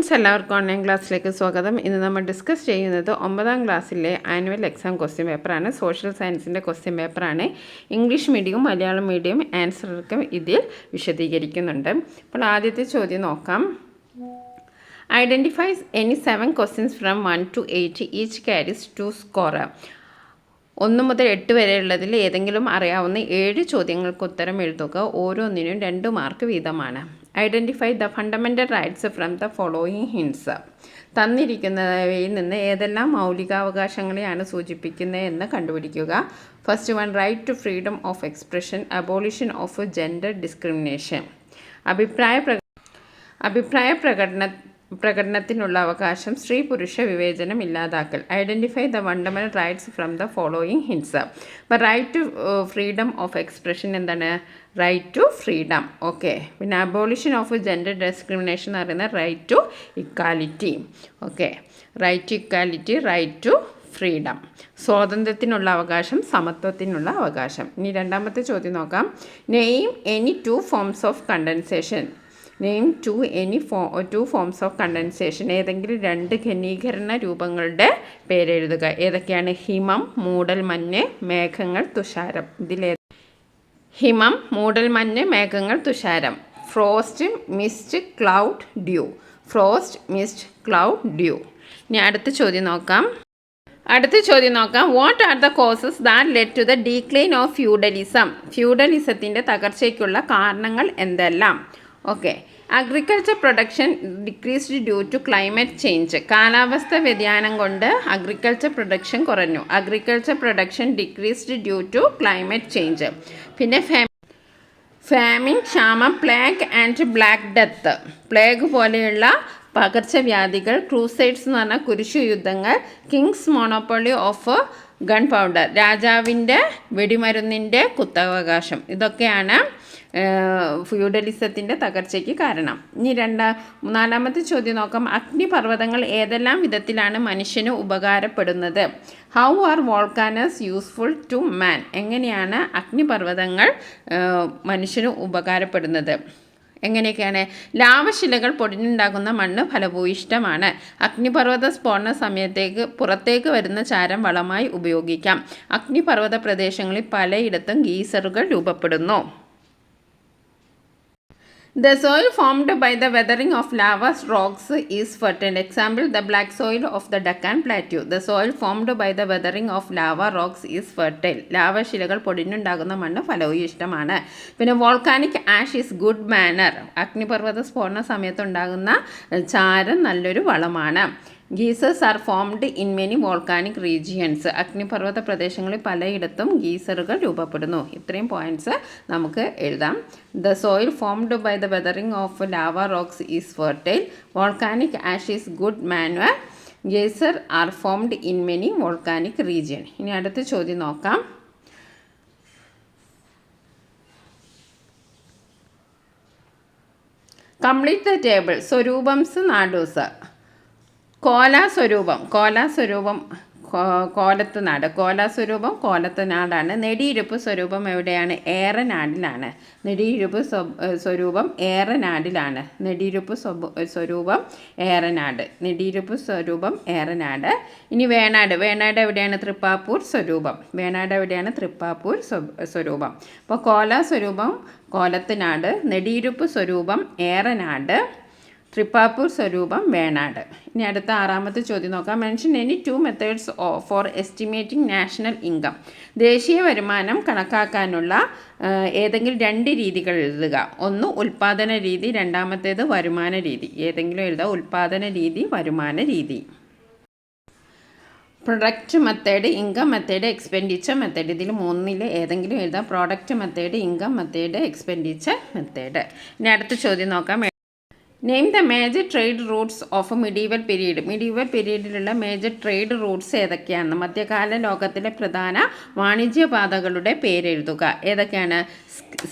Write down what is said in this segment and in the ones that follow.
Friends, എല്ലാവർക്കും online ക്ലാസ്സിലേക്ക് സ്വാഗതം. ഇന്ന് നമ്മൾ ഡിസ്കസ് ചെയ്യുന്നത് 9ാം ക്ലാസ്സിലെ ആനുവൽ എക്സാം ക്വസ്റ്റ്യൻ പേപ്പറാണ്. സോഷ്യൽ സയൻസിൻ്റെ ക്വസ്റ്റ്യൻ പേപ്പറാണ്. ഇംഗ്ലീഷ് മീഡിയവും മലയാളം മീഡിയം ആൻസറൊക്കെ ഇതിൽ വിശദീകരിക്കുന്നുണ്ട്. അപ്പോൾ ആദ്യത്തെ ചോദ്യം നോക്കാം. Identifies any 7 questions from 1 to 8 each carries 2 score. 1 മുതൽ 8 വരെയുള്ളതിൽ ഏതെങ്കിലും അറിയാവുന്ന 7 ചോദ്യങ്ങൾക്ക് ഉത്തരം എഴുതുക. ഓരോന്നിനും 2 മാർക്ക് വീതമാണ്. Identify the fundamental rights from the following hints. തന്നിരിക്കുന്നവയിൽ നിന്ന് ഏതെല്ലാം മൗലികാവകാശങ്ങളെയാണ് സൂചിപ്പിക്കുന്നത് എന്ന് കണ്ടുപിടിക്കുക. First one, right to freedom of expression, abolition of gender discrimination. അഭിപ്രായ പ്രകടനത്തിനുള്ള അവകാശം, സ്ത്രീ പുരുഷ വിവേചനം ഇല്ലാതാക്കൽ. Identify the fundamental rights from the following hints. അപ്പോൾ right to freedom of expression എന്താണ്? Right to freedom. ഓക്കെ. പിന്നെ അബോളിഷൻ ഓഫ് ജെൻഡർ ഡിസ്ക്രിമിനേഷൻ എന്ന് പറയുന്നത് right to equality. Okay. Right to equality, right to freedom. സ്വാതന്ത്ര്യത്തിനുള്ള അവകാശം, സമത്വത്തിനുള്ള അവകാശം. ഇനി രണ്ടാമത്തെ ചോദ്യം നോക്കാം. Name any 2 forms of condensation. Name two forms of condensation. ഏതെങ്കിലും 2 ഘനീകരണ രൂപങ്ങളുടെ പേരെഴുതുക. ഏതൊക്കെയാണ്? ഹിമം, മൂടൽമഞ്ഞ്, മേഘങ്ങൾ, തുഷാരം. ഹിമം, മൂടൽമഞ്ഞ്, മേഘങ്ങൾ, തുഷാരം. Frost, mist, cloud, dew. Frost, mist, cloud, dew. ഇനി അടുത്ത ചോദ്യം നോക്കാം. What are the causes that led to the decline of feudalism. ഫ്യൂഡലിസത്തിൻ്റെ തകർച്ചയ്ക്കുള്ള കാരണങ്ങൾ എന്തെല്ലാം? Okay. Agriculture production decreased due to climate change. കാലാവസ്ഥ വ്യതിയാനം കൊണ്ട് അഗ്രികൾച്ചർ പ്രൊഡക്ഷൻ കുറഞ്ഞു. Agriculture production decreased due to climate change. പിന്നെ ഫാമിൻ, ക്ഷാമം, plague and black death. Plague പോലെയുള്ള പകർച്ചവ്യാധികൾ, ക്രൂസൈഡ്സ് എന്ന് പറഞ്ഞാൽ കുരിശു യുദ്ധങ്ങൾ, kings monopoly of gun powder, രാജാവിൻ്റെ വെടിമരുന്നിൻ്റെ കുത്തവകാശം. ഇതൊക്കെയാണ് ഫ്യൂഡലിസത്തിൻ്റെ തകർച്ചയ്ക്ക് കാരണം. ഇനി നാലാമത്തെ ചോദ്യം നോക്കാം. അഗ്നിപർവ്വതങ്ങൾ ഏതെല്ലാം വിധത്തിലാണ് മനുഷ്യന് ഉപകാരപ്പെടുന്നത്? How are volcanoes useful to man. എങ്ങനെയാണ് അഗ്നിപർവ്വതങ്ങൾ മനുഷ്യന് ഉപകാരപ്പെടുന്നത്? എങ്ങനെയൊക്കെയാണ്? ലാവശിലകൾ പൊടിഞ്ഞുണ്ടാകുന്ന മണ്ണ് ഫലഭൂയിഷ്ടമാണ്. അഗ്നിപർവ്വത സ്ഫോടന സമയത്തേക്ക് പുറത്തേക്ക് വരുന്ന ചാരം വളമായി ഉപയോഗിക്കാം. അഗ്നിപർവ്വത പ്രദേശങ്ങളിൽ പലയിടത്തും ഗീസറുകൾ രൂപപ്പെടുന്നു. The soil formed by the weathering of lava rocks is fertile. Example, the black soil of the Deccan Plateau. The soil formed by the weathering of lava rocks is fertile. ലാവശിലകൾ പൊടിഞ്ഞുണ്ടാകുന്ന മണ്ണ് ഫലഭൂയിഷ്ടമാണ്. പിന്നെ volcanic ash is good manure. അഗ്നിപർവ്വത സ്ഫോടന സമയത്തുണ്ടാകുന്ന ചാരം നല്ലൊരു വളമാണ്. Geysers are formed in many volcanic regions. അഗ്നിപർവ്വത പ്രദേശങ്ങളിൽ പലയിടത്തും ഗീസറുകൾ രൂപപ്പെടുന്നു. ഇത്രയും പോയിൻറ്റ്സ് നമുക്ക് എഴുതാം. The soil formed by the weathering of lava rocks is fertile. Volcanic ash is good manure. Geyser are formed in many volcanic region. ഇനി അടുത്ത ചോദ്യം നോക്കാം. Complete the table. Swaroopams, nadus. Kolaswaroopam Kolathunadu. Kolaswaroopam Kolath നാടാണ്. നെടിയിരുപ്പ് സ്വരൂപം എവിടെയാണ്? ഏറനാടിലാണ്. നെടിയിരുപ്പ് സ്വരൂപം ഏറനാടിലാണ്. നെടിയിരുപ്പ് സ്വരൂപം ഏറനാട്. നെടിയിരുപ്പ് സ്വരൂപം ഏറനാട്. ഇനി വേണാട്. വേണാട് എവിടെയാണ്? തൃപ്പാപ്പൂർ സ്വരൂപം. വേണാട് എവിടെയാണ്? തൃപ്പാപ്പൂർ സ്വരൂപം. അപ്പോൾ കോലാസ്വരൂപം കോലത്ത് നാട്, നെടിയിരുപ്പ് സ്വരൂപം ഏറനാട്, തൃപ്പാപ്പൂർ സ്വരൂപം വേണാട്. ഇനി അടുത്ത ആറാമത്തെ ചോദ്യം നോക്കാം. Mention any 2 methods four estimating national income. ദേശീയ വരുമാനം കണക്കാക്കാനുള്ള ഏതെങ്കിലും 2 രീതികൾ എഴുതുക. ഒന്ന് ഉൽപ്പാദന രീതി, രണ്ടാമത്തേത് വരുമാന രീതി. ഏതെങ്കിലും എഴുതുക. ഉൽപ്പാദന രീതി, വരുമാന രീതി. Product method, income method, expenditure method. ഇതിൽ 3 ഏതെങ്കിലും എഴുതാം. Product method, income method, expenditure method. ഇനി അടുത്ത ചോദ്യം നോക്കാം. Name the major trade routes of medieval period. Medieval പീരീഡിലുള്ള മേജർ ട്രേഡ് റൂട്ട്സ് ഏതൊക്കെയാണ്? മധ്യകാല ലോകത്തിലെ പ്രധാന വാണിജ്യപാതകളുടെ പേരെഴുതുക. ഏതൊക്കെയാണ്?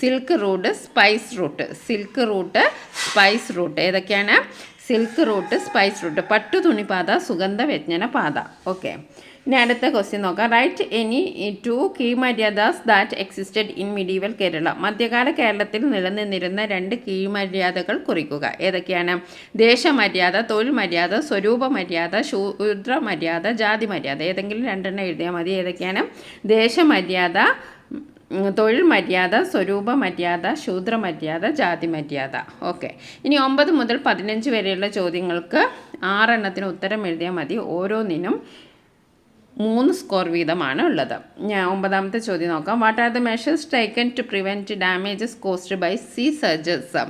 Silk route, spice route. Silk route, spice route. ഏതൊക്കെയാണ്? Silk route, spice route. പട്ടുതുണിപാത, സുഗന്ധവ്യഞ്ജന പാത. ഓക്കെ. ഇനി അടുത്ത ക്വസ്റ്റ്യൻ നോക്കാം. Right any 2 key Maryadas that existed in medieval Kerala. മധ്യകാല കേരളത്തിൽ നിലനിന്നിരുന്ന 2 കീ മര്യാദകൾ കുറിക്കുക. ഏതൊക്കെയാണ്? ദേശമര്യാദ, തൊഴിൽ മര്യാദ, സ്വരൂപ മര്യാദ, ശൂദ്ര മര്യാദ, ജാതി മര്യാദ. ഏതെങ്കിലും 2 എഴുതിയാൽ മതി. ഏതൊക്കെയാണ്? ദേശമര്യാദ, തൊഴിൽ മര്യാദ, സ്വരൂപ മര്യാദ, ശൂദ്ര മര്യാദ, ജാതി മര്യാദ. ഓക്കെ. ഇനി 9 മുതൽ 15 വരെയുള്ള ചോദ്യങ്ങൾക്ക് 6 ഉത്തരം എഴുതിയാൽ മതി. ഓരോന്നിനും 3 സ്കോർ വീതമാണ് ഉള്ളത്. ഞാൻ 9ാമത്തെ ചോദ്യം നോക്കാം. What are the measures taken to prevent damages caused by sea surges?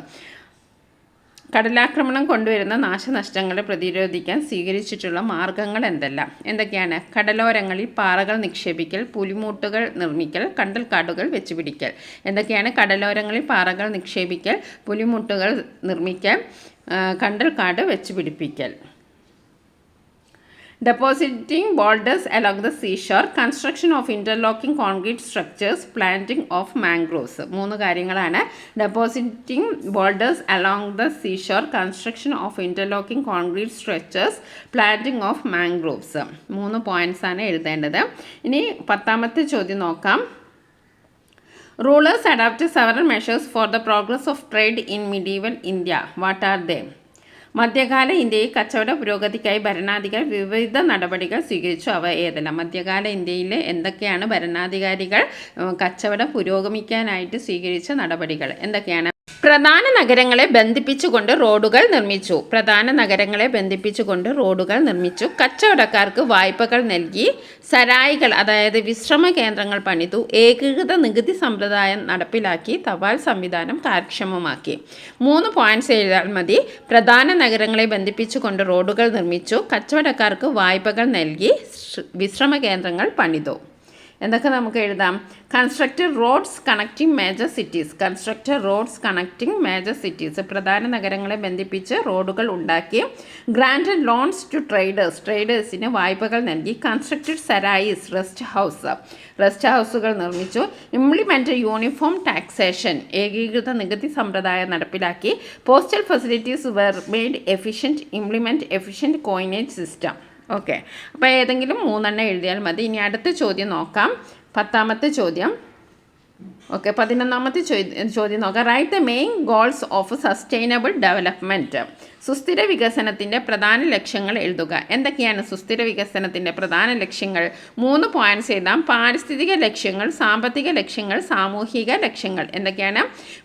കടലാക്രമണം കൊണ്ടുവരുന്ന നാശനഷ്ടങ്ങളെ പ്രതിരോധിക്കാൻ സ്വീകരിച്ചിട്ടുള്ള മാർഗങ്ങൾ എന്തെല്ലാം? എന്തൊക്കെയാണ്? കടലോരങ്ങളിൽ പാറകൾ നിക്ഷേപിക്കൽ, പുലിമൂട്ടുകൾ നിർമ്മിക്കൽ, കണ്ടൽക്കാടുകൾ വെച്ചുപിടിക്കൽ. എന്തൊക്കെയാണ്? കടലോരങ്ങളിൽ പാറകൾ നിക്ഷേപിക്കൽ, പുലിമുട്ടുകൾ നിർമ്മിക്കൽ, കണ്ടൽക്കാട് വെച്ചുപിടിപ്പിക്കൽ. Depositing boulders along the seashore, construction of interlocking concrete structures, planting of mangroves. 3 കാര്യങ്ങളാണ്. Depositing boulders along the seashore, construction of interlocking concrete structures, planting of mangroves. 3 points ആണ് എഴുതേണ്ടത്. ഇനി 10ാമത്തെ ചോദ്യം നോക്കാം. Rulers adopted several measures for the progress of trade in medieval India. What are they? മധ്യകാല ഇന്ത്യയിൽ കച്ചവട പുരോഗതിക്കായി ഭരണാധികാരികൾ വിവിധ നടപടികൾ സ്വീകരിച്ചു. അവ ഏതെല്ലാം? മധ്യകാല ഇന്ത്യയിൽ എന്തൊക്കെയാണ് ഭരണാധികാരികൾ കച്ചവടം പുരോഗമിക്കാനായിട്ട് സ്വീകരിച്ച നടപടികൾ? എന്തൊക്കെയാണ്? പ്രധാന നഗരങ്ങളെ ബന്ധിപ്പിച്ചുകൊണ്ട് റോഡുകൾ നിർമ്മിച്ചു. കച്ചവടക്കാർക്ക് വായ്പകൾ നൽകി. സരായികൾ, അതായത് വിശ്രമ കേന്ദ്രങ്ങൾ പണിതു. ഏകീകൃത നികുതി സമ്പ്രദായം നടപ്പിലാക്കി. തപാൽ സംവിധാനം കാര്യക്ഷമമാക്കി. 3 പോയിന്റ്സ് എഴുതാൻ മതി. പ്രധാന നഗരങ്ങളെ ബന്ധിപ്പിച്ചുകൊണ്ട് റോഡുകൾ നിർമ്മിച്ചു. കച്ചവടക്കാർക്ക് വായ്പകൾ നൽകി. വിശ്രമ കേന്ദ്രങ്ങൾ പണിതു. എന്തൊക്കെ നമുക്ക് എഴുതാം? Constructed roads connecting major cities. പ്രധാന നഗരങ്ങളെ ബന്ധിപ്പിച്ച് റോഡുകൾ ഉണ്ടാക്കി. ഗ്രാൻറ്റഡ് ലോൺസ് ടു ട്രേഡേഴ്സിന് വായ്പകൾ നൽകി. കൺസ്ട്രക്റ്റഡ് സരായിസ്, റെസ്റ്റ് ഹൗസുകൾ നിർമ്മിച്ചു. ഇംപ്ലിമെൻറ്റ് യൂണിഫോം ടാക്സേഷൻ, ഏകീകൃത നികുതി സമ്പ്രദായം നടപ്പിലാക്കി. Postal facilities were made efficient, implement efficient coinage system. Okay. അപ്പോൾ ഏതെങ്കിലും 3 എഴുതിയാൽ മതി. ഇനി അടുത്ത ചോദ്യം നോക്കാം. 10ാമത്തെ ചോദ്യം. ഓക്കെ. 11ാമത്തെ ചോദ്യം നോക്കാം. Write the main goals of sustainable development. സുസ്ഥിര വികസനത്തിൻ്റെ പ്രധാന ലക്ഷ്യങ്ങൾ എഴുതുക. എന്തൊക്കെയാണ് സുസ്ഥിര വികസനത്തിൻ്റെ പ്രധാന ലക്ഷ്യങ്ങൾ? 3 പോയിന്റ്സ് എഴുതാം. പാരിസ്ഥിതിക ലക്ഷ്യങ്ങൾ, സാമ്പത്തിക ലക്ഷ്യങ്ങൾ, സാമൂഹിക ലക്ഷ്യങ്ങൾ. എന്തൊക്കെയാണ്?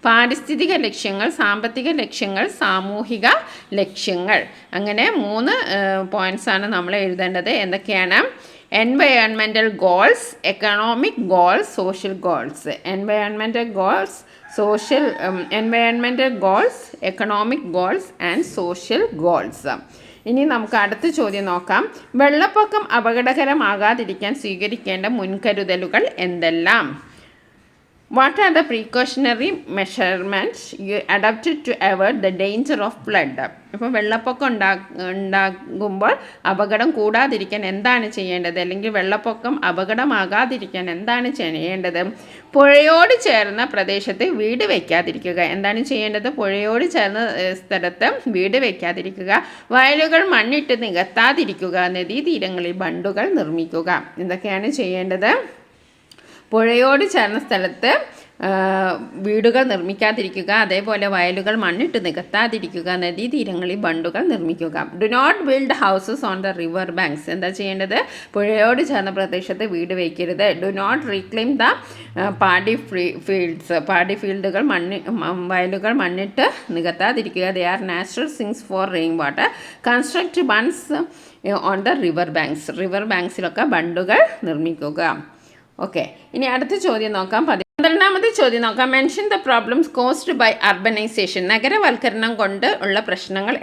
പാരിസ്ഥിതിക ലക്ഷ്യങ്ങൾ, സാമ്പത്തിക ലക്ഷ്യങ്ങൾ, സാമൂഹിക ലക്ഷ്യങ്ങൾ. അങ്ങനെ 3 പോയിന്റ്സാണ് നമ്മൾ എഴുതേണ്ടത്. എന്തൊക്കെയാണ്? Environmental goals, economic goals, social goals. Environmental goals, economic goals and social goals. ഇനി നമുക്ക് അടുത്ത ചോദ്യം നോക്കാം. വെള്ളപ്പൊക്കം അപകടകരമാകാതിരിക്കാൻ സ്വീകരിക്കേണ്ട മുൻകരുതലുകൾ എന്തെല്ലാം? What are the precautionary measurements you adopted to avoid the danger of flood? ഇപ്പോൾ വെള്ളപ്പൊക്കം ഉണ്ടാകുമ്പോൾ അപകടം കൂടാതിരിക്കാൻ എന്താണ് ചെയ്യേണ്ടത്? അല്ലെങ്കിൽ വെള്ളപ്പൊക്കം അപകടമാകാതിരിക്കാൻ എന്താണ് ചെയ്യേണ്ടത്? പുഴയോട് ചേർന്ന പ്രദേശത്ത് വീട് വയ്ക്കാതിരിക്കുക. എന്താണ് ചെയ്യേണ്ടത്? പുഴയോട് ചേർന്ന സ്ഥലത്ത് വീട് വയ്ക്കാതിരിക്കുക. വയലുകൾ മണ്ണിട്ട് നികത്താതിരിക്കുക. നദീതീരങ്ങളിൽ ബണ്ടുകൾ നിർമ്മിക്കുക. എന്തൊക്കെയാണ് ചെയ്യേണ്ടത്? പുഴയോട് ചേർന്ന സ്ഥലത്ത് വീടുകൾ നിർമ്മിക്കാതിരിക്കുക. അതേപോലെ വയലുകൾ മണ്ണിട്ട് നികത്താതിരിക്കുക. നദീതീരങ്ങളിൽ ബണ്ടുകൾ നിർമ്മിക്കുക. Do not build houses on the river banks. എന്താ ചെയ്യേണ്ടത്? പുഴയോട് ചേർന്ന പ്രദേശത്ത് വീട് വയ്ക്കരുത്. Do not reclaim the paddy ഫീൽഡുകൾ വയലുകൾ മണ്ണിട്ട് നികത്താതിരിക്കുക. They are natural sinks for rain water. Construct bunds on the river ബാങ്ക്സിലൊക്കെ ബണ്ടുകൾ നിർമ്മിക്കുക. ഓക്കെ. ഇനി അടുത്ത ചോദ്യം നോക്കാം. 12ാമത്തെ ചോദ്യം നോക്കാം. Mention the problems caused by urbanisation. നഗരവൽക്കരണം കൊണ്ട് ഉള്ള പ്രശ്നങ്ങൾ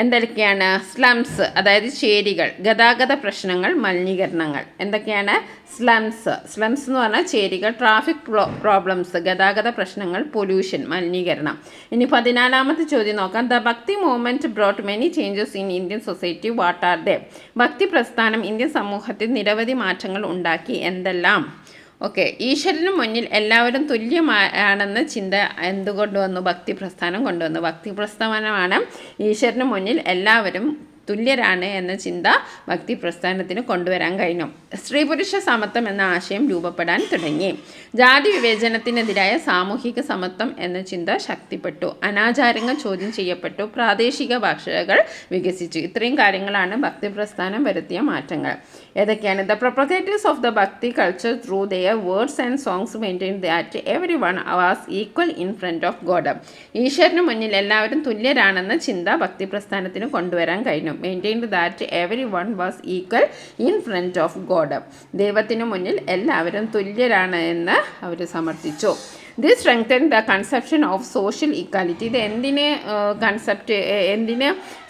എന്തൊക്കെയാണ്? സ്ലംസ്, അതായത് ചേരികൾ, ഗതാഗത പ്രശ്നങ്ങൾ, മലിനീകരണങ്ങൾ. എന്തൊക്കെയാണ്? സ്ലംസ് എന്ന് പറഞ്ഞാൽ ചേരികൾ, ട്രാഫിക് പ്രോബ്ലംസ്, ഗതാഗത പ്രശ്നങ്ങൾ, പൊല്യൂഷൻ, മലിനീകരണം. ഇനി 14ാമത്തെ ചോദ്യം നോക്കാം. ദ ഭക്തി movement brought many changes in Indian society. What are they? ഭക്തി പ്രസ്ഥാനം ഇന്ത്യൻ സമൂഹത്തിൽ നിരവധി മാറ്റങ്ങൾ ഉണ്ടാക്കി. എന്തെല്ലാം? ഓക്കെ. ഈശ്വരന് മുന്നിൽ എല്ലാവരും തുല്യമാണെന്ന ചിന്ത എന്തുകൊണ്ടുവന്നു? ഭക്തി പ്രസ്ഥാനം കൊണ്ടുവന്നു. ഭക്തി പ്രസ്ഥാനമാണ് ഈശ്വരന് മുന്നിൽ എല്ലാവരും തുല്യരാണ് എന്ന ചിന്ത ഭക്തി പ്രസ്ഥാനത്തിന് കൊണ്ടുവരാൻ കഴിഞ്ഞു. സ്ത്രീ പുരുഷ സമത്വം എന്ന ആശയം രൂപപ്പെടാൻ തുടങ്ങി. ജാതി വിവേചനത്തിനെതിരായ സാമൂഹിക സമത്വം എന്ന ചിന്ത ശക്തിപ്പെട്ടു. അനാചാരങ്ങൾ ചോദ്യം ചെയ്യപ്പെട്ടു. പ്രാദേശിക ഭാഷകൾ വികസിച്ചു. ഇത്രയും കാര്യങ്ങളാണ് ഭക്തി പ്രസ്ഥാനം വരുത്തിയ മാറ്റങ്ങൾ. ഏതൊക്കെയാണ്? The propagators of the bhakti culture through their words and songs maintain that every one was equal in front of God. ഈശ്വരന് മുന്നിൽ എല്ലാവരും തുല്യരാണെന്ന ചിന്ത ഭക്തി പ്രസ്ഥാനത്തിന് കൊണ്ടുവരാൻ കഴിഞ്ഞു. Maintained that every one was equal in front of God. ദൈവത്തിന് മുന്നിൽ എല്ലാവരും തുല്യരാണ് എന്ന് അവർ സമർത്ഥിച്ചു. This strengthen the conception of social equality. ഇത് എന്തിനെ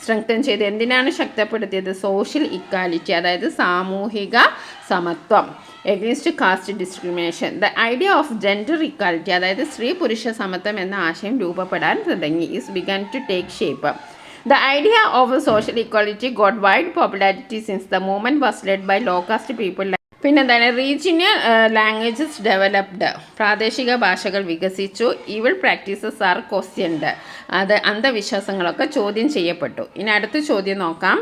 സ്ട്രെങ്തൻ ചെയ്ത്, എന്തിനാണ് ശക്തിപ്പെടുത്തിയത്? സോഷ്യൽ ഇക്വാലിറ്റി, അതായത് സാമൂഹിക സമത്വം. Against caste discrimination. The idea of gender equality, അതായത് സ്ത്രീ പുരുഷ സമത്വം എന്ന ആശയം രൂപപ്പെടാൻ തുടങ്ങി. Is began to take shape. The idea of social equality got wide popularity since the movement was led by low caste people. പിന്നെന്താണ്? Regional languages developed. പ്രാദേശിക ഭാഷകൾ വികസിച്ചു. Evil practices are questioned. അന്ധവിശ്വാസങ്ങളൊക്കെ ചോദ്യം ചെയ്യപ്പെട്ടു. ഇനി അടുത്ത ചോദ്യം നോക്കാം.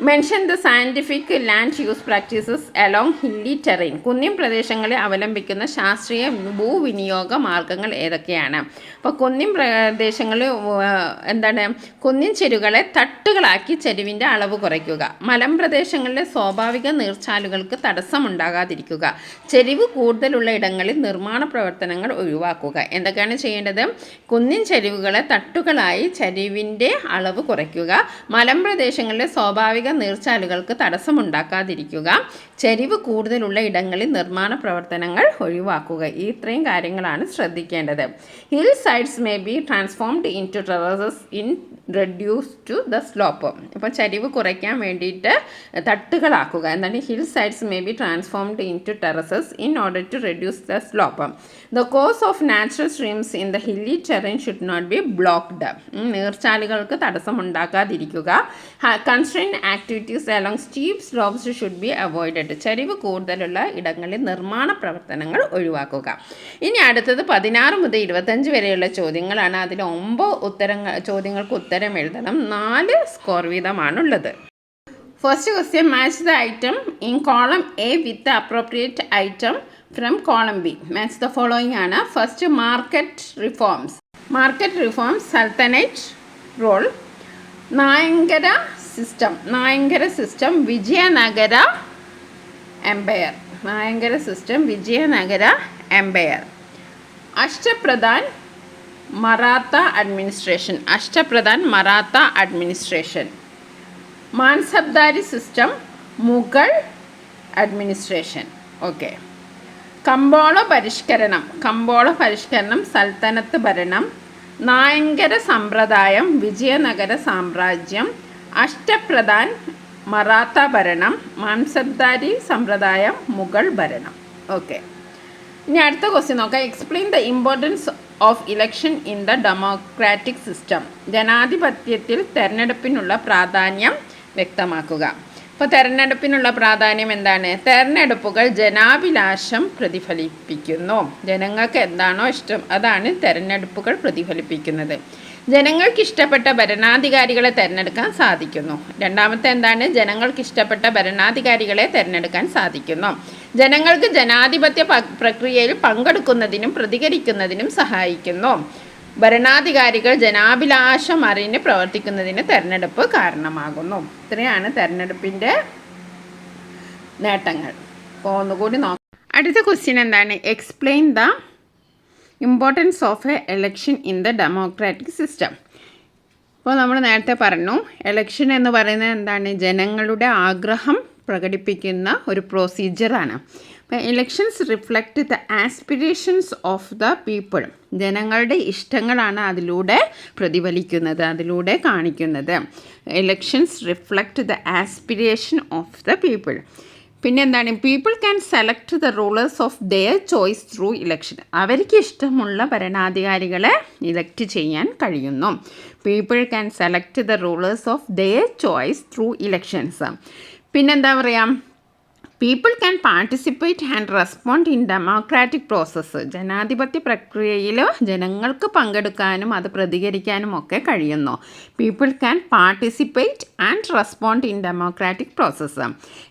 Mention the scientific land use practices along hilly terrain. കുന്നിൻ പ്രദേശങ്ങളിൽ അവലംബിക്കുന്ന ശാസ്ത്രീയ ഭൂവിനിയോഗ മാർഗങ്ങൾ ഏതൊക്കെയാണ്? അപ്പോൾ കുന്നിൻ പ്രദേശങ്ങളിൽ കുന്നിൻ ചെരുവുകളെ തട്ടുകളാക്കി ചെരുവിൻ്റെ അളവ് കുറയ്ക്കുക. മലമ്പ്രദേശങ്ങളിലെ സ്വാഭാവിക നീർച്ചാലുകൾക്ക് തടസ്സമുണ്ടാകാതിരിക്കുക. ചെരിവ് കൂടുതലുള്ള ഇടങ്ങളിൽ നിർമ്മാണ പ്രവർത്തനങ്ങൾ ഒഴിവാക്കുക. എന്തൊക്കെയാണ് ചെയ്യേണ്ടത്? കുന്നിൻ ചെരുവുകളെ തട്ടുകളായി ചെരുവിൻ്റെ അളവ് കുറയ്ക്കുക. മലമ്പ്രദേശങ്ങളിലെ സ്വാഭാവിക നീർച്ചാലുകൾക്ക് തടസ്സമുണ്ടാക്കാതിരിക്കുക. ചെരിവ് കൂടുതലുള്ള ഇടങ്ങളിൽ നിർമ്മാണ പ്രവർത്തനങ്ങൾ ഒഴിവാക്കുക. ഇത്രയും കാര്യങ്ങളാണ് ശ്രദ്ധിക്കേണ്ടത്. Hill sides may be transformed into terraces in reduce to the slope. അപ്പോൾ ചരിവ് കുറയ്ക്കാൻ വേണ്ടിയിട്ട് തട്ടുകളാക്കുക. എന്താണ്? Hill sides may be transformed into terraces in order to reduce the slope. The course of natural streams in the hilly terrain should not be blocked. നീർച്ചാലുകൾക്ക് തടസ്സമുണ്ടാക്കാതിരിക്കുക. Constrain activities along steep slopes should be avoided. ചരിവ് കൂടുതലുള്ള ഇടങ്ങളിൽ നിർമ്മാണ പ്രവർത്തനങ്ങൾ ഒഴിവാക്കുക. ഇനി അടുത്തത് 16 മുതൽ 25 വരെയുള്ള ചോദ്യങ്ങളാണ്. അതിൽ 9 ചോദ്യങ്ങൾക്ക് ഉത്തരം എഴുതണം. 4 സ്കോർ വീതമാണുള്ളത്. First question, match the item in column A with the appropriate item from column B. Match the following ആണ്. First, market reforms. Sultanate rule. Nayankara system Vijayanagara empire. Ashtapradhan Maratha administration. Mansabdari system Mughal administration. Okay. കമ്പോള പരിഷ്കരണം സൽത്തനത്ത് ഭരണം. നായങ്കര സമ്പ്രദായം വിജയനഗര സാമ്രാജ്യം. അഷ്ടപ്രധാൻ മറാത്ത ഭരണം. മാൻസബ്ദാരി സമ്പ്രദായം മുഗൾ ഭരണം. ഓക്കെ. ഇനി അടുത്ത ക്വസ്റ്റ്യൻ നോക്കാം. Explain the importance of election in the democratic system. ജനാധിപത്യത്തിൽ തെരഞ്ഞെടുപ്പിനുള്ള പ്രാധാന്യം വ്യക്തമാക്കുക. അപ്പോൾ തെരഞ്ഞെടുപ്പിനുള്ള പ്രാധാന്യം എന്താണ്? തെരഞ്ഞെടുപ്പുകൾ ജനാഭിലാഷം പ്രതിഫലിപ്പിക്കുന്നു. ജനങ്ങൾക്ക് എന്താണോ ഇഷ്ടം അതാണ് തെരഞ്ഞെടുപ്പുകൾ പ്രതിഫലിപ്പിക്കുന്നത്. ജനങ്ങൾക്ക് ഇഷ്ടപ്പെട്ട ഭരണാധികാരികളെ തിരഞ്ഞെടുക്കാൻ സാധിക്കുന്നു. രണ്ടാമത്തെ എന്താണ്? ജനങ്ങൾക്ക് ഇഷ്ടപ്പെട്ട ഭരണാധികാരികളെ തിരഞ്ഞെടുക്കാൻ സാധിക്കുന്നു. ജനങ്ങൾക്ക് ജനാധിപത്യ പ്രക്രിയയിൽ പങ്കെടുക്കുന്നതിനും പ്രതികരിക്കുന്നതിനും സഹായിക്കുന്നു. ഭരണാധികാരികൾ ജനാഭിലാഷം അറിഞ്ഞ് പ്രവർത്തിക്കുന്നതിന് തെരഞ്ഞെടുപ്പ് കാരണമാകുന്നു. ഇത്രയാണ് തെരഞ്ഞെടുപ്പിൻ്റെ നേട്ടങ്ങൾ. അപ്പോൾ ഒന്നുകൂടി നോക്കാം. അടുത്ത ക്വസ്റ്റ്യൻ എന്താണ്? Explain the importance of A election in the democratic system. അപ്പോൾ നമ്മൾ നേരത്തെ പറഞ്ഞു, എലക്ഷൻ എന്ന് പറയുന്നത് എന്താണ്? ജനങ്ങളുടെ ആഗ്രഹം പ്രകടിപ്പിക്കുന്ന ഒരു പ്രൊസീജിയറാണ്. അപ്പോൾ elections reflect the aspirations of the people. ജനങ്ങളുടെ ഇഷ്ടങ്ങളാണ് അതിലൂടെ പ്രതിഫലിക്കുന്നത്, അതിലൂടെ കാണിക്കുന്നത്. Elections reflect the aspiration of the people. പിന്നെ എന്താണ്? People can select the rulers of their choice through election. അവർക്ക് ഇഷ്ടമുള്ള ഭരണാധികാരികളെ ഇലക്ട് ചെയ്യാൻ കഴിയുന്നു. People can select the rulers of their choice through elections. പിന്നെന്താ പറയുക? People can participate and respond in democratic process. ജനാധിപത്യ പ്രക്രിയയിൽ ജനങ്ങൾക്ക് പങ്കെടുക്കാനും അത് പ്രതികരിക്കാനും ഒക്കെ കഴിയുന്നു. People can participate and respond in democratic process.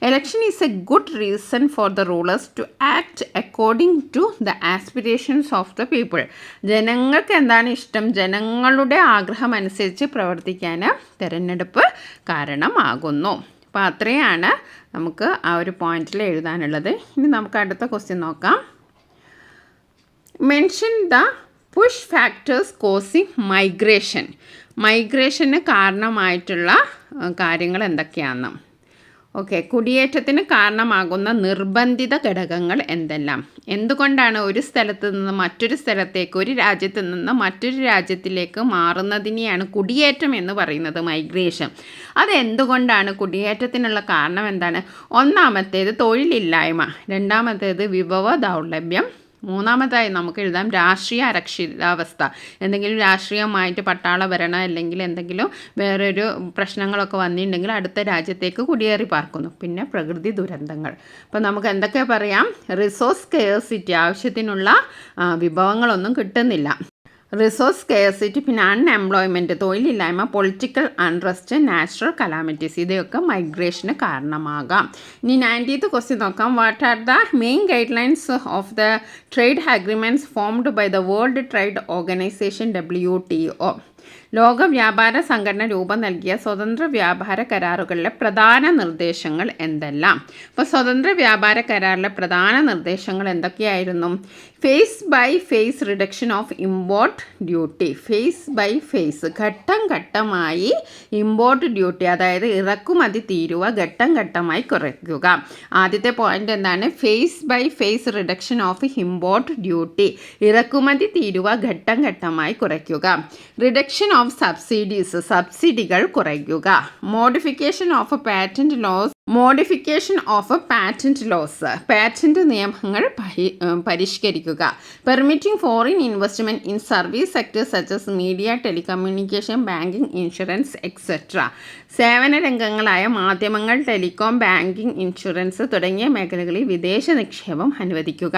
Election is a good reason for the rulers to act according to the aspirations of the people. ജനങ്ങൾക്ക് എന്താണ് ഇഷ്ടം, ജനങ്ങളുടെ ആഗ്രഹം അനുസരിച്ച് പ്രവർത്തിക്കാൻ തിരഞ്ഞെടുപ്പ് കാരണമാകുന്നു. അപ്പോൾ അത്രയാണ് നമുക്ക് ആ ഒരു പോയിന്റിൽ എഴുതാനുള്ളത്. ഇനി നമുക്ക് അടുത്ത ക്വസ്റ്റ്യൻ നോക്കാം. Mention the push factors causing migration. മൈഗ്രേഷന് കാരണമായിട്ടുള്ള കാര്യങ്ങൾ എന്തൊക്കെയാണ്? ഓക്കെ, കുടിയേറ്റത്തിന് കാരണമാകുന്ന നിർബന്ധിത ഘടകങ്ങൾ എന്തെല്ലാം? എന്തുകൊണ്ടാണ് ഒരു സ്ഥലത്ത് നിന്ന് മറ്റൊരു സ്ഥലത്തേക്ക്, ഒരു രാജ്യത്ത് നിന്ന് മറ്റൊരു രാജ്യത്തിലേക്ക് മാറുന്നതിനെയാണ് കുടിയേറ്റം എന്ന് പറയുന്നത്, മൈഗ്രേഷൻ. അതെന്തുകൊണ്ടാണ്? കുടിയേറ്റത്തിനുള്ള കാരണം എന്താണ്? ഒന്നാമത്തേത് തൊഴിലില്ലായ്മ, രണ്ടാമത്തേത് വിഭവ ദൗർലഭ്യം, മൂന്നാമതായി നമുക്ക് എഴുതാം രാഷ്ട്രീയ അരക്ഷിതാവസ്ഥ. എന്തെങ്കിലും രാഷ്ട്രീയമായിട്ട് പട്ടാള ഭരണം അല്ലെങ്കിൽ എന്തെങ്കിലും വേറൊരു പ്രശ്നങ്ങളൊക്കെ വന്നിട്ടുണ്ടെങ്കിൽ അടുത്ത രാജ്യത്തേക്ക് കുടിയേറി പാർക്കുന്നു. പിന്നെ പ്രകൃതി ദുരന്തങ്ങൾ. അപ്പോൾ നമുക്ക് എന്തൊക്കെ പറയാം? റിസോഴ്സ് സ്കേഴ്സിറ്റി, ആവശ്യത്തിനുള്ള വിഭവങ്ങളൊന്നും കിട്ടുന്നില്ല. റിസോഴ്സ് സ്കേഴ്സിറ്റി, പിന്നെ അൺഎംപ്ലോയ്മെൻറ്റ്, തൊഴിലില്ലായ്മ, പൊളിറ്റിക്കൽ അൺറസ്റ്റ്, നാച്ചുറൽ കലാമിറ്റീസ്, ഇതൊക്കെ മൈഗ്രേഷന് കാരണമാകാം. ഇനി 90th ക്വസ്റ്റ്യൻ നോക്കാം. What are the main guidelines of the trade agreements formed by the World Trade Organization WTO? ലോക വ്യാപാര സംഘടന രൂപം നൽകിയ സ്വതന്ത്ര വ്യാപാര കരാറുകളിലെ പ്രധാന നിർദ്ദേശങ്ങൾ എന്തെല്ലാം? അപ്പോൾ സ്വതന്ത്ര വ്യാപാര കരാറിലെ പ്രധാന നിർദ്ദേശങ്ങൾ എന്തൊക്കെയായിരുന്നു? Phase by phase reduction of import duty. Phase by phase, ഘട്ടം ഘട്ടമായി ഇമ്പോർട്ട് ഡ്യൂട്ടി, അതായത് ഇറക്കുമതി തീരുവ ഘട്ടം ഘട്ടമായി കുറയ്ക്കുക. ആദ്യത്തെ പോയിന്റ് എന്താണ്? Phase by phase reduction of import duty, ഇറക്കുമതി തീരുവ ഘട്ടം ഘട്ടമായി കുറയ്ക്കുക. റിഡക്ഷൻ ഓഫ് സബ്സിഡീസ്, സബ്സിഡികൾ കുറയ്ക്കുക. Modification of patent laws, modification of patent laws, patent നിയമങ്ങൾ പരിഷ്കരിക്കുക. Permitting foreign investment in service sector such as media, telecommunication, banking, insurance etcetera. സേവന രംഗങ്ങളായ മാധ്യമങ്ങൾ, ടെലികോം, ബാങ്കിങ്, ഇൻഷുറൻസ് തുടങ്ങിയ മേഖലകളിൽ വിദേശ നിക്ഷേപം അനുവദിക്കുക.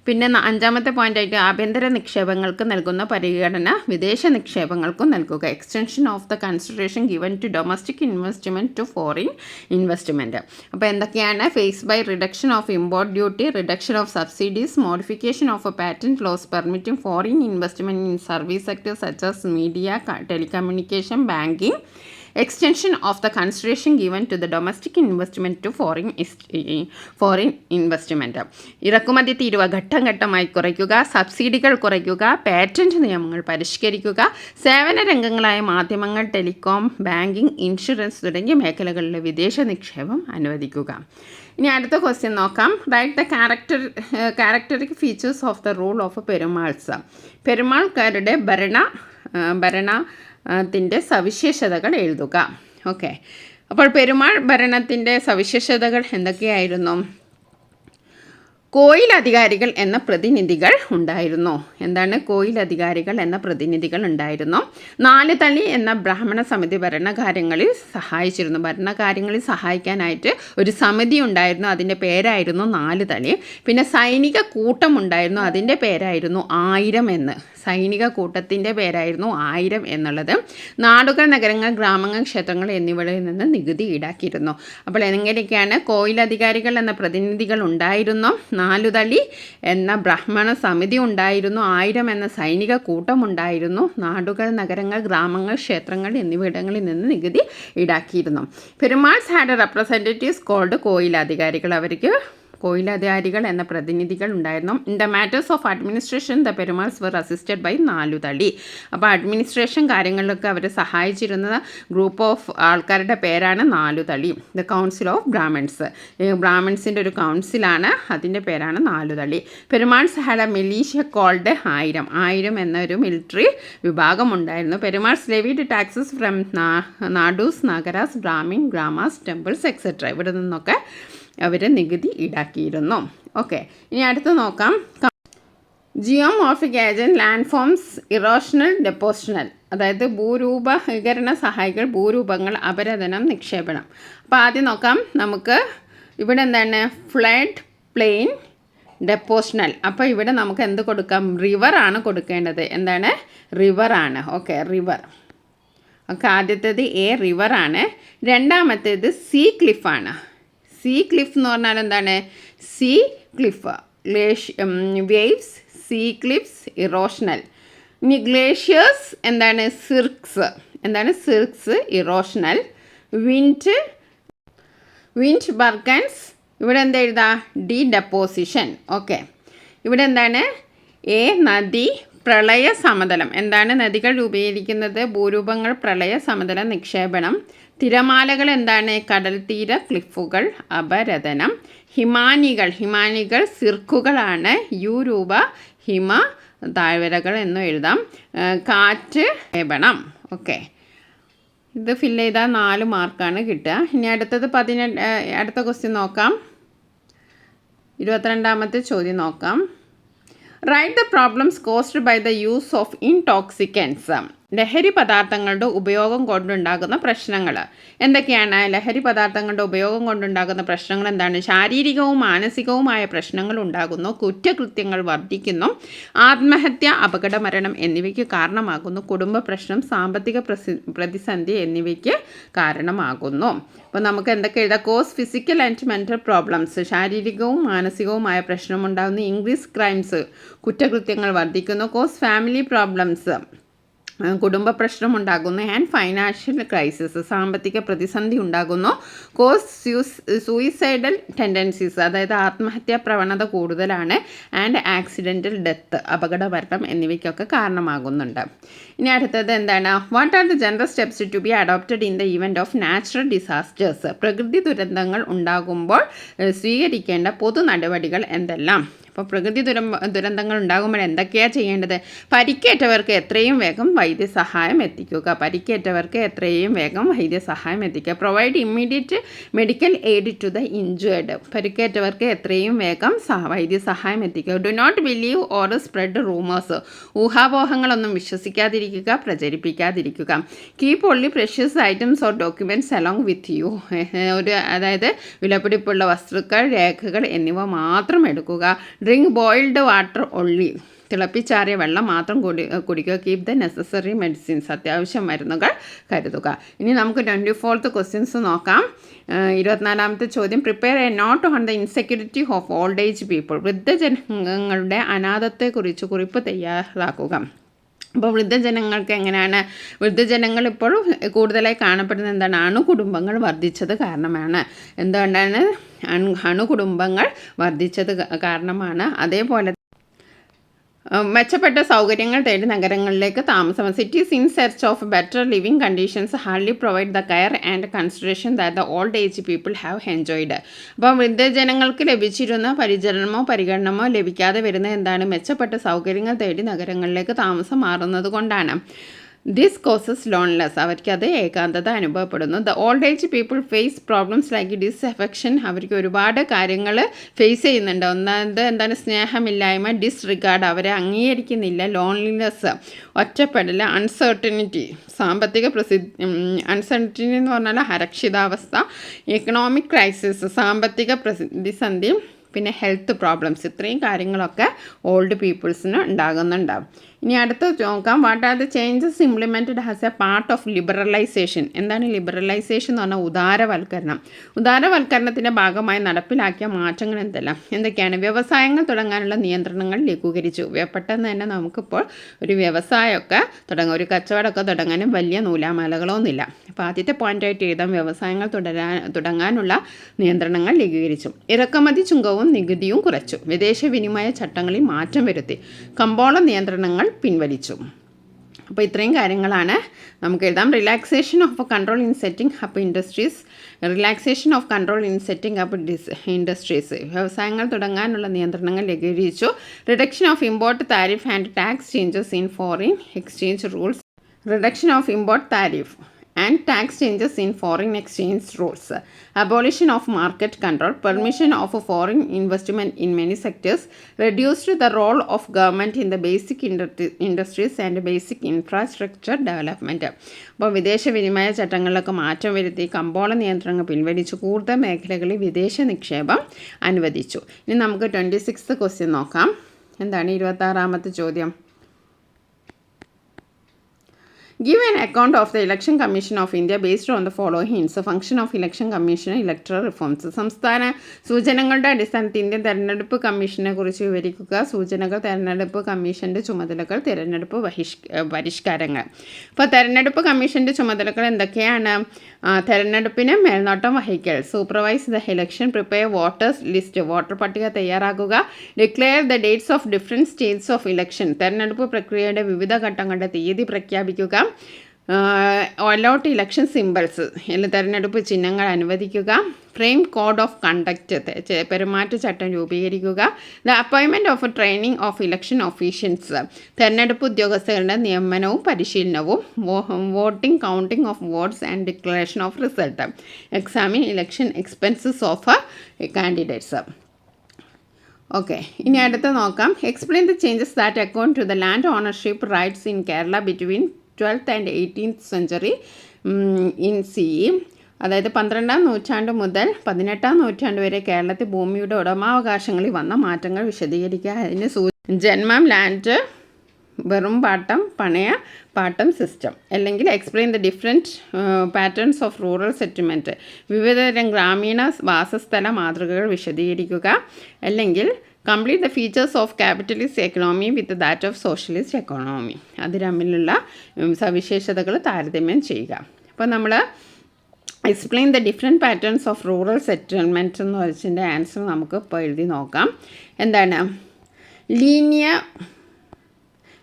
പിന്നെ 5ാമത്തെ പോയിൻ്റായിട്ട് ആഭ്യന്തര നിക്ഷേപങ്ങൾക്ക് നൽകുന്ന പരിഗണന വിദേശ നിക്ഷേപങ്ങൾക്കും നൽകുക. Extension of the consideration given to domestic investment to foreign investment. അപ്പോൾ എന്തൊക്കെയാണ്? Phase by reduction of import duty, reduction of subsidies, modification of a patent laws, permitting foreign investment in service sector such as media, telecommunication, banking, extension of the consideration given to the domestic investment to foreign investment. ഇറക്കുമതി തീരുവ ഘട്ടം ഘട്ടമായി കുറയ്ക്കുക, സബ്സിഡികൾ കുറയ്ക്കുക, patent നിയമങ്ങൾ പരിഷ്കരിക്കുക, സേവന രംഗങ്ങളായ മാധ്യമങ്ങൾ, ടെലികോം, ബാങ്കിങ്, ഇൻഷുറൻസ് തുടങ്ങിയ മേഖലകളിലെ വിദേശ നിക്ഷേപം അനുവദിക്കുക. ഇനി അടുത്ത ക്വസ്റ്റ്യൻ നോക്കാം. Write the characteristic features of the rule of Perumals. പെരുമാൾക്കാരുടെ ഭരണത്തിൻ്റെ സവിശേഷതകൾ എഴുതുക. ഓക്കെ, അപ്പോൾ പെരുമാൾ ഭരണത്തിൻ്റെ സവിശേഷതകൾ എന്തൊക്കെയായിരുന്നു? കോയിൽ അധികാരികൾ എന്ന പ്രതിനിധികൾ ഉണ്ടായിരുന്നു. എന്താണ് കോയിൽ അധികാരികൾ എന്ന പ്രതിനിധികൾ ഉണ്ടായിരുന്നു. 4 തളി എന്ന ബ്രാഹ്മണ സമിതി ഭരണകാര്യങ്ങളിൽ സഹായിച്ചിരുന്നു. ഭരണകാര്യങ്ങളിൽ സഹായിക്കാനായിട്ട് ഒരു സമിതി ഉണ്ടായിരുന്നു, അതിൻ്റെ പേരായിരുന്നു 4 തളി. പിന്നെ സൈനിക കൂട്ടം ഉണ്ടായിരുന്നു, അതിൻ്റെ പേരായിരുന്നു 1000 എന്ന്. സൈനിക കൂട്ടത്തിൻ്റെ പേരായിരുന്നു 1000 എന്നുള്ളത്. നാടുകൾ, നഗരങ്ങൾ, ഗ്രാമങ്ങൾ, ക്ഷേത്രങ്ങൾ എന്നിവയിൽ നിന്ന് നികുതി ഈടാക്കിയിരുന്നു. അപ്പോൾ എങ്ങനെയൊക്കെയാണ്? കോയിലധികാരികൾ എന്ന പ്രതിനിധികൾ ഉണ്ടായിരുന്നു, 4 തളി എന്ന ബ്രാഹ്മണ സമിതി ഉണ്ടായിരുന്നു, 1000 എന്ന സൈനിക കൂട്ടം ഉണ്ടായിരുന്നു, നാടുകൾ, നഗരങ്ങൾ, ഗ്രാമങ്ങൾ, ക്ഷേത്രങ്ങൾ എന്നിവിടങ്ങളിൽ നിന്ന് നികുതി ഈടാക്കിയിരുന്നു. പെരുമാൾസ് ഹാഡ് റെപ്രസെൻറ്റേറ്റീവ്സ് കോൾഡ് കോയിലധികാരികൾ. അവർക്ക് കോയിലധികാരികൾ എന്ന പ്രതിനിധികൾ ഉണ്ടായിരുന്നു. In the matters of administration the Perumals were assisted by 4 Thali. അപ്പോൾ അഡ്മിനിസ്ട്രേഷൻ കാര്യങ്ങളിലൊക്കെ അവർ സഹായിച്ചിരുന്ന ഗ്രൂപ്പ് ഓഫ് ആൾക്കാരുടെ പേരാണ് 4 Thali. The council of brahmins, ബ്രാഹ്മിൺസിൻ്റെ ഒരു കൗൺസിലാണ്, അതിൻ്റെ പേരാണ് 4 Thali. Perumals had a militia called 1000 എന്നൊരു മിലിറ്ററി വിഭാഗം ഉണ്ടായിരുന്നു. Perumals levied taxes from nadus, nagaras, brahmin, gramas, temples etcetera. ഇവിടെ നിന്നൊക്കെ അവർ നികുതി ഈടാക്കിയിരുന്നു. ഓക്കെ, ഇനി അടുത്ത് നോക്കാം. Geomorphic agent, landforms, erosional, depositional. അതായത് ഭൂരൂപീകരണ സഹായികൾ, ഭൂരൂപങ്ങൾ, അപരദനം, നിക്ഷേപണം. അപ്പോൾ ആദ്യം നോക്കാം നമുക്ക് ഇവിടെ എന്താണ് ഫ്ലഡ് പ്ലെയിൻ ഡെപ്പോഷണൽ. അപ്പോൾ ഇവിടെ നമുക്ക് എന്ത് കൊടുക്കാം? റിവറാണ് കൊടുക്കേണ്ടത്. എന്താണ്? റിവറാണ്. Okay, river. ഓക്കെ, ആദ്യത്തേത് എ റിവറാണ്. രണ്ടാമത്തേത് സീ ക്ലിഫാണ്. സീ ക്ലിഫ് എന്ന് പറഞ്ഞാൽ എന്താണ്? Sea cliff, waves, sea cliffs, erosional. ഇനി ഗ്ലേഷ്യേഴ്സ് എന്താണ്? സിർക്സ്. എന്താണ്? Cirques, erosional. Wind barchans. ഇവിടെ എന്താ എഴുതാ? D deposition. ഓക്കെ, ഇവിടെ എന്താണ്? എ നദി, പ്രളയ സമതലം. എന്താണ്? നദികൾ രൂപീകരിക്കുന്നത് ഭൂരൂപങ്ങൾ, പ്രളയ സമതലം, നിക്ഷേപണം. തിരമാലകൾ എന്താണ്? കടൽ തീര, ക്ലിഫുകൾ, അപരദനം. ഹിമാനികൾ സിർക്കുകളാണ്. യു രൂപ, ഹിമ താഴ്വരകൾ എന്നും എഴുതാം. കാറ്റ്, ക്ഷേപണം. ഓക്കെ, ഇത് ഫില്ല് ചെയ്താൽ 4 മാർക്കാണ് കിട്ടുക. ഇനി അടുത്തത് അടുത്ത ക്വസ്റ്റ്യൻ നോക്കാം. 22ാമത്തെ ചോദ്യം നോക്കാം. Write the problems caused by the use of intoxicants. ലഹരി പദാർത്ഥങ്ങളുടെ ഉപയോഗം കൊണ്ടുണ്ടാകുന്ന പ്രശ്നങ്ങൾ എന്തൊക്കെയാണ്? ലഹരി പദാർത്ഥങ്ങളുടെ ഉപയോഗം കൊണ്ടുണ്ടാകുന്ന പ്രശ്നങ്ങൾ എന്താണ്? ശാരീരികവും മാനസികവുമായ പ്രശ്നങ്ങൾ ഉണ്ടാകുന്നു, കുറ്റകൃത്യങ്ങൾ വർദ്ധിക്കുന്നു, ആത്മഹത്യ, അപകടമരണം എന്നിവയ്ക്ക് കാരണമാകുന്നു, കുടുംബ പ്രശ്നം, സാമ്പത്തിക പ്രതിസന്ധി എന്നിവയ്ക്ക് കാരണമാകുന്നു. അപ്പോൾ നമുക്ക് എന്തൊക്കെ എഴുതാം? Cause physical and mental problems, ശാരീരികവും മാനസികവുമായ പ്രശ്നമുണ്ടാകുന്നു. ഇൻക്രീസ് ക്രൈംസ്, കുറ്റകൃത്യങ്ങൾ വർദ്ധിക്കുന്നു. കോസ് ഫാമിലി പ്രോബ്ലംസ്, കുടുംബ പ്രശ്നമുണ്ടാകുന്നു. ആൻഡ് ഫൈനാൻഷ്യൽ ക്രൈസിസ്, സാമ്പത്തിക പ്രതിസന്ധി ഉണ്ടാകുന്നു. കോസ് സൂയിസൈഡൽ ടെൻഡൻസീസ്, അതായത് ആത്മഹത്യാ പ്രവണത കൂടുതലാണ്. ആൻഡ് ആക്സിഡൻ്റൽ ഡെത്ത്, അപകടമരണം എന്നിവയ്ക്കൊക്കെ കാരണമാകുന്നുണ്ട്. ഇനി അടുത്തത് എന്താണ്? What are the general steps to be adopted in the event of natural disasters. പ്രകൃതി ദുരന്തങ്ങൾ ഉണ്ടാകുമ്പോൾ സ്വീകരിക്കേണ്ട പൊതു നടപടികൾ എന്തെല്ലാം? അപ്പോൾ പ്രകൃതി ദുരന്തങ്ങൾ ഉണ്ടാകുമ്പോൾ എന്തൊക്കെയാണ് ചെയ്യേണ്ടത്? പരിക്കേറ്റവർക്ക് എത്രയും വേഗം വൈദ്യസഹായം എത്തിക്കുക. Provide immediate medical aid to the injured. പരിക്കേറ്റവർക്ക് എത്രയും വേഗം വൈദ്യസഹായം എത്തിക്കുക. Do not believe or spread rumours. ഊഹാപോഹങ്ങളൊന്നും വിശ്വസിക്കാതിരിക്കുക, പ്രചരിപ്പിക്കാതിരിക്കുക. Keep only precious items or documents along with you. അതായത് വിലപിടിപ്പുള്ള വസ്തുക്കൾ, രേഖകൾ എന്നിവ മാത്രം എടുക്കുക. Drink boiled water only. തിളപ്പിച്ചാറിയ വെള്ളം മാത്രം കുടിക്കുക. Keep the necessary medicines. അത്യാവശ്യം മരുന്നുകൾ കരുതുക. ഇനി നമുക്ക് 24th ക്വസ്റ്റ്യൻസ് നോക്കാം. 24ാമത്തെ ചോദ്യം. Prepare a note on the insecurity of old age people. വൃദ്ധജനങ്ങളുടെ അനാഥത്തെക്കുറിച്ച് കുറിപ്പ് തയ്യാറാക്കുക. അപ്പോൾ വൃദ്ധജനങ്ങൾക്ക് എങ്ങനെയാണ്? വൃദ്ധജനങ്ങൾ ഇപ്പോൾ കൂടുതലായി കാണപ്പെടുന്നത് എന്താണ്? അണുകുടുംബങ്ങൾ വർദ്ധിച്ചത് കാരണമാണ്. എന്തുകൊണ്ടാണ് അണുകുടുംബങ്ങൾ വർദ്ധിച്ചത് കാരണമാണ്. അതേപോലെ മെച്ചപ്പെട്ട സൗകര്യങ്ങൾ തേടി നഗരങ്ങളിലേക്ക് താമസം. Cities in search of better living conditions hardly provide the care and consideration that the old age people have enjoyed. അപ്പോൾ വൃദ്ധജനങ്ങൾക്ക് ലഭിച്ചിരുന്ന പരിഗണനമോ ലഭിക്കാതെ വരുന്ന എന്താണ്? മെച്ചപ്പെട്ട സൗകര്യങ്ങൾ തേടി നഗരങ്ങളിലേക്ക് താമസം മാറുന്നത് കൊണ്ടാണ്. This causes loneliness. അവർക്കത് ഏകാന്തത അനുഭവപ്പെടുന്നു. The old age people face problems like disaffection. അവർക്ക് ഒരുപാട് കാര്യങ്ങൾ ഫേസ് ചെയ്യുന്നുണ്ട്. ഒന്നാമത് എന്താണ്? സ്നേഹമില്ലായ്മ, ഡിസ്റിഗാർഡ്, അവരെ അംഗീകരിക്കുന്നില്ല. ലോൺലിനെസ്, ഒറ്റപ്പെടൽ, അൺസർട്ടനിറ്റി, സാമ്പത്തിക അൺസർട്ടനിറ്റി എന്ന് പറഞ്ഞാൽ അരക്ഷിതാവസ്ഥ, എക്കണോമിക് ക്രൈസിസ്, സാമ്പത്തിക പ്രതിസന്ധി, പിന്നെ ഹെൽത്ത് പ്രോബ്ലംസ്. ഇത്രയും കാര്യങ്ങളൊക്കെ ഓൾഡ് പീപ്പിൾസിന് ഉണ്ടാകുന്നുണ്ടാവും. ഇനി അടുത്ത് നോക്കാം. What are the changes implemented as a part of liberalization. എന്താണ് ലിബറലൈസേഷൻ എന്ന് പറഞ്ഞാൽ? ഉദാരവൽക്കരണത്തിൻ്റെ ഭാഗമായി നടപ്പിലാക്കിയ മാറ്റങ്ങൾ എന്തൊക്കെയാണ്? വ്യവസായങ്ങൾ തുടങ്ങാനുള്ള നിയന്ത്രണങ്ങൾ ലഘൂകരിച്ചു. പെട്ടെന്ന് തന്നെ നമുക്കിപ്പോൾ ഒരു വ്യവസായമൊക്കെ ഒരു കച്ചവടമൊക്കെ തുടങ്ങാനും വലിയ നൂലാമാലകളൊന്നുമില്ല. അപ്പോൾ ആദ്യത്തെ പോയിൻ്റായിട്ട് എഴുതാം, വ്യവസായങ്ങൾ തുടങ്ങാനുള്ള നിയന്ത്രണങ്ങൾ ലഘൂകരിച്ചു. ഇറക്കുമതി ചുങ്കവും നികുതിയും കുറച്ചു. വിദേശ വിനിമയ ചട്ടങ്ങളിൽ മാറ്റം വരുത്തി. കമ്പോള നിയന്ത്രണങ്ങൾ പിൻവലിച്ചു. അപ്പോൾ ഇത്രയും കാര്യങ്ങളാണ് നമുക്ക് എഴുതാം. Relaxation of control in setting up industries. വ്യവസായങ്ങൾ തുടങ്ങാനുള്ള നിയന്ത്രണങ്ങൾ ലഘൂകരിച്ചു. Reduction of import tariff and tax changes in foreign exchange rules. Reduction of import tariff and tax changes in foreign exchange rules, abolition of market control, permission of foreign investment in many sectors, reduced the role of government in the basic industries and basic infrastructure development. അപ്പോൾ വിദേശ വിനിമയ ചട്ടങ്ങളിലൊക്കെ മാറ്റം വരുത്തി കമ്പോള നിയന്ത്രണങ്ങൾ പിൻവലിച്ചു കൂടുതൽ മേഖലകളിൽ വിദേശ നിക്ഷേപം അനുവദിച്ചു. ഇനി നമുക്ക് 26th ക്വസ്റ്റ്യൻ നോക്കാം. എന്താണ് 26ാമത്തെ ചോദ്യം? Give an account of the Election Commission of India based on the following hints. Function of Election Commission, electoral reforms. സംസ്ഥാന സൂചനകളുടെ അടിസ്ഥാനത്തിൽ ഇന്ത്യൻ തെരഞ്ഞെടുപ്പ് കമ്മീഷനെ കുറിച്ച് വിവരിക്കുക. സൂചനകൾ, തെരഞ്ഞെടുപ്പ് കമ്മീഷൻ്റെ ചുമതലകൾ, തിരഞ്ഞെടുപ്പ് പരിഷ്കാരങ്ങൾ. അപ്പോൾ തെരഞ്ഞെടുപ്പ് കമ്മീഷൻ്റെ ചുമതലകൾ എന്തൊക്കെയാണ്? തെരഞ്ഞെടുപ്പിന് മേൽനോട്ടം വഹിക്കൽ, supervise the election, prepare voters list, voter പട്ടിക തയ്യാറാക്കുക, declare the dates of different states of election, തെരഞ്ഞെടുപ്പ് പ്രക്രിയയുടെ വിവിധ ഘട്ടങ്ങളുടെ തീയതി പ്രഖ്യാപിക്കുക, അലോട്ട് ഇലക്ഷൻ സിമ്പിൾസ്, തെരഞ്ഞെടുപ്പ് ചിഹ്നങ്ങൾ അനുവദിക്കുക, ഫ്രെയിം കോഡ് ഓഫ് കണ്ടക്റ്റ്, പെരുമാറ്റച്ചട്ടം രൂപീകരിക്കുക, the appointment of training of election officials, തെരഞ്ഞെടുപ്പ് ഉദ്യോഗസ്ഥരുടെ നിയമനവും പരിശീലനവും, voting, counting of votes and declaration of result, examine election expenses of candidates. Okay, ഇനി അടുത്ത് നോക്കാം. Explain the changes that accord to the land ownership rights in Kerala between 12th and 18th century in CE. അതായത് 12ാം നൂറ്റാണ്ട് മുതൽ 18ാം നൂറ്റാണ്ട് വരെ കേരളത്തിൽ ഭൂമിയുടെ ഉടമാവകാശങ്ങളിൽ വന്ന മാറ്റങ്ങൾ വിശദീകരിക്കുക. അതിന് ജന്മം, ലാൻഡ്, വെറും പാട്ടം, പണയ പാട്ടം സിസ്റ്റം, അല്ലെങ്കിൽ explain the different patterns of rural settlement, വിവിധതരം ഗ്രാമീണ വാസസ്ഥല മാതൃകകൾ വിശദീകരിക്കുക, അല്ലെങ്കിൽ complete the features of capitalist economy with that of socialist economy, അത് തമ്മിലുള്ള സവിശേഷതകൾ താരതമ്യം ചെയ്യുക. അപ്പോൾ നമ്മൾ explain the different patterns of rural settlement എന്ന് വെച്ചതിൻ്റെ ആൻസർ നമുക്ക് ഇപ്പോൾ എഴുതി നോക്കാം. എന്താണ്?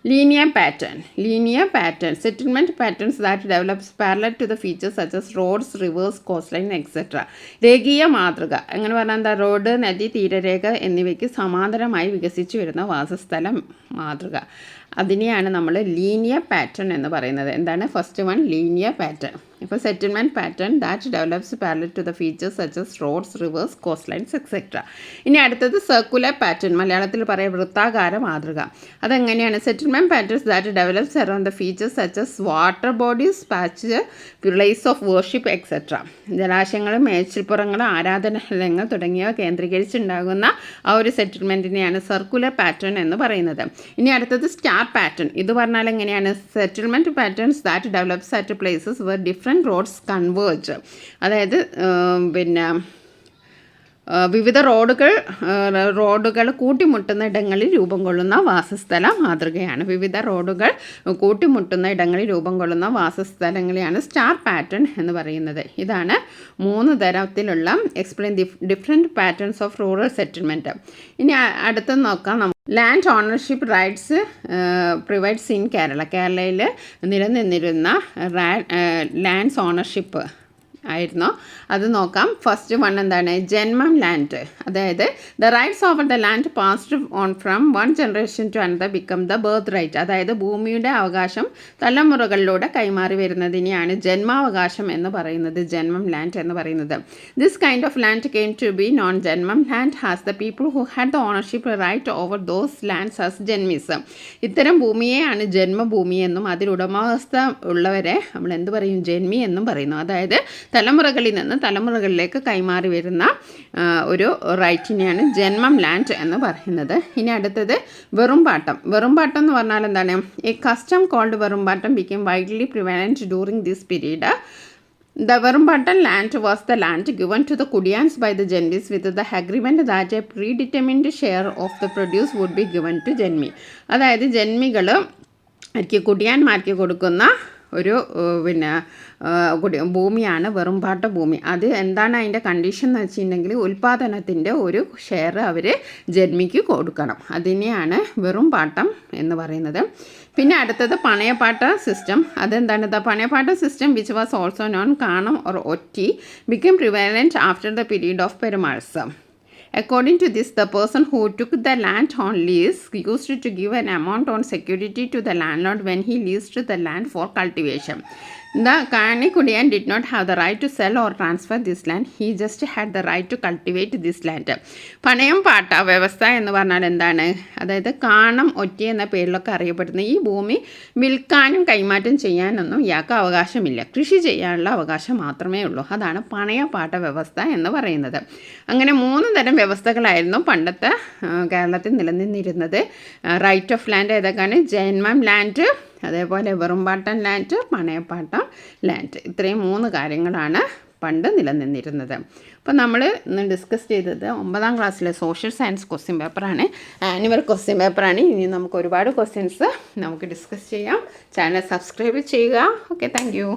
Linear pattern, settlement patterns that develops parallel to the features such as roads, rivers, coastline, etc. രേഖീയ മാതൃക അങ്ങനെ പറഞ്ഞാൽ എന്താ? റോഡ്, നദി, തീരരേഖ എന്നിവയ്ക്ക് സമാന്തരമായി വികസിച്ചു വരുന്ന വാസസ്ഥല മാതൃക, അതിനെയാണ് നമ്മൾ ലീനിയർ പാറ്റേൺ എന്ന് പറയുന്നത്. എന്താണ്? First one linear pattern. ഇപ്പോൾ settlement pattern that develops parallel to the features such as roads, rivers, coastlines etcetera. ഇനി അടുത്തത് സർക്കുലർ പാറ്റേൺ, മലയാളത്തിൽ പറയുക വൃത്താകാര മാതൃക. അതെങ്ങനെയാണ്? Settlement patterns that develops around the features such as water bodies, patch, place of worship etcetera. ജലാശയങ്ങൾ, മേച്ചിൽപ്പുറങ്ങൾ, ആരാധനാലയങ്ങൾ തുടങ്ങിയവ കേന്ദ്രീകരിച്ചുണ്ടാകുന്ന ആ ഒരു സെറ്റിൽമെൻറ്റിനെയാണ് സർക്കുലർ പാറ്റേൺ എന്ന് പറയുന്നത്. ഇനി അടുത്തത് സ്റ്റാർ പാറ്റേൺ. ഇത് പറഞ്ഞാൽ എങ്ങനെയാണ്? Settlement patterns that develops at places where different roads converge, അതായത് വിവിധ റോഡുകൾ കൂട്ടിമുട്ടുന്ന ഇടങ്ങളിൽ രൂപം കൊള്ളുന്ന വാസസ്ഥല മാതൃകയാണ്. വിവിധ റോഡുകൾ കൂട്ടിമുട്ടുന്ന ഇടങ്ങളിൽ രൂപം കൊള്ളുന്ന വാസസ്ഥലങ്ങളെയാണ് സ്റ്റാർ പാറ്റേൺ എന്ന് പറയുന്നത്. ഇതാണ് 3 തരത്തിലുള്ള explain different patterns of rural settlement. ഇനി അടുത്തത് നോക്കാം. Land ownership rights provides in Kerala. കേരളയിൽ നിലനിന്നിരുന്ന ലാൻഡ്സ് ഓണർഷിപ്പ് ആയിരുന്നു, അത് നോക്കാം. ഫസ്റ്റ് വൺ എന്താണ്? ജന്മം ലാൻഡ്, അതായത് the rights of the land passed on from one generation to another become the birth right, അതായത് ഭൂമിയുടെ അവകാശം തലമുറകളിലൂടെ കൈമാറി വരുന്നതിനെയാണ് ജന്മാവകാശം എന്ന് പറയുന്നത്, ജന്മം ലാൻഡ് എന്ന് പറയുന്നത്. This kind of land came to be known janmam land has the people who had the ownership right over those lands as janmis. ഇത്തരം ഭൂമിയെയാണ് ജന്മഭൂമി എന്നും അതിൽ ഉടമസ്ഥ ഉള്ളവരെ നമ്മൾ എന്ത് പറയും? ജന്മി എന്നും പറയുന്നു. അതായത് തലമുറകളിൽ നിന്ന് തലമുറകളിലേക്ക് കൈമാറി വരുന്ന ഒരു റൈറ്റിനെയാണ് ജന്മം ലാൻഡ് എന്ന് പറയുന്നത്. ഇനി അടുത്തത് വെറുംപാട്ടം. വെറുംപാട്ടം എന്ന് പറഞ്ഞാൽ എന്താണ്? A custom called verumpattam became widely prevalent during this period. The Verumpattan land was the land given to the Kudiyans by the Janmis with the agreement that a predetermined share of the produce would be given to Janmi. അതായത് ജന്മികൾ കുടിയാന്മാർക്ക് കൊടുക്കുന്ന ഒരു ഭൂമിയാണ് വെറുംപാട്ട ഭൂമി. അത് എന്താണ് അതിൻ്റെ condition എന്ന് വെച്ചിട്ടുണ്ടെങ്കിൽ ഉൽപ്പാദനത്തിൻ്റെ ഒരു ഷെയർ അവർ ജന്മിക്ക് കൊടുക്കണം. അതിനെയാണ് വെറുംപാട്ടം എന്ന് പറയുന്നത്. പിന്നെ അടുത്തത് പണയപ്പാട്ട സിസ്റ്റം. അതെന്താണ്? The panayappatta system which was also known kanam or otti became prevalent after the period of Perumals. According to this, the person who took the land on lease used to give an amount on security to the landlord when he leased the land for cultivation. The Kani Kudian did not have the right to sell or transfer this land. He just had the right to cultivate this land. പണയം പാട്ട വ്യവസ്ഥ എന്ന് പറഞ്ഞാൽ എന്താണ്? അതായത് കാണം ഒറ്റി എന്ന പേരിലൊക്കെ അറിയപ്പെടുന്ന ഈ ഭൂമി വിൽക്കാനും കൈമാറ്റം ചെയ്യാനൊന്നും ഇയാൾക്ക് അവകാശമില്ല. കൃഷി ചെയ്യാനുള്ള അവകാശം മാത്രമേ ഉള്ളൂ. അതാണ് പണയപ്പാട്ട വ്യവസ്ഥ എന്ന് പറയുന്നത്. അങ്ങനെ 3 തരം വ്യവസ്ഥകളായിരുന്നു പണ്ടത്തെ കേരളത്തിൽ നിലനിന്നിരുന്നത്. റൈറ്റ് ഓഫ് ലാൻഡ് ഏതൊക്കെയാണ്? ജന്മം ലാൻഡ്, അതേപോലെ വെറുംപാട്ടം ലാൻഡ്, പണയപ്പാട്ടം ലാൻഡ്. ഇത്രയും 3 കാര്യങ്ങളാണ് പണ്ട് നിലനിന്നിരുന്നത്. അപ്പോൾ നമ്മൾ ഇന്ന് ഡിസ്കസ് ചെയ്തത് 9ാം ക്ലാസ്സിലെ സോഷ്യൽ സയൻസ് ക്വസ്റ്റ്യൻ പേപ്പറാണ്. ആനുവൽ ക്വസ്റ്റ്യൻ പേപ്പറാണ്. ഇനി നമുക്ക് ഒരുപാട് ക്വസ്റ്റ്യൻസ് നമുക്ക് ഡിസ്കസ് ചെയ്യാം. ചാനൽ സബ്സ്ക്രൈബ് ചെയ്യുക. Okay, thank you.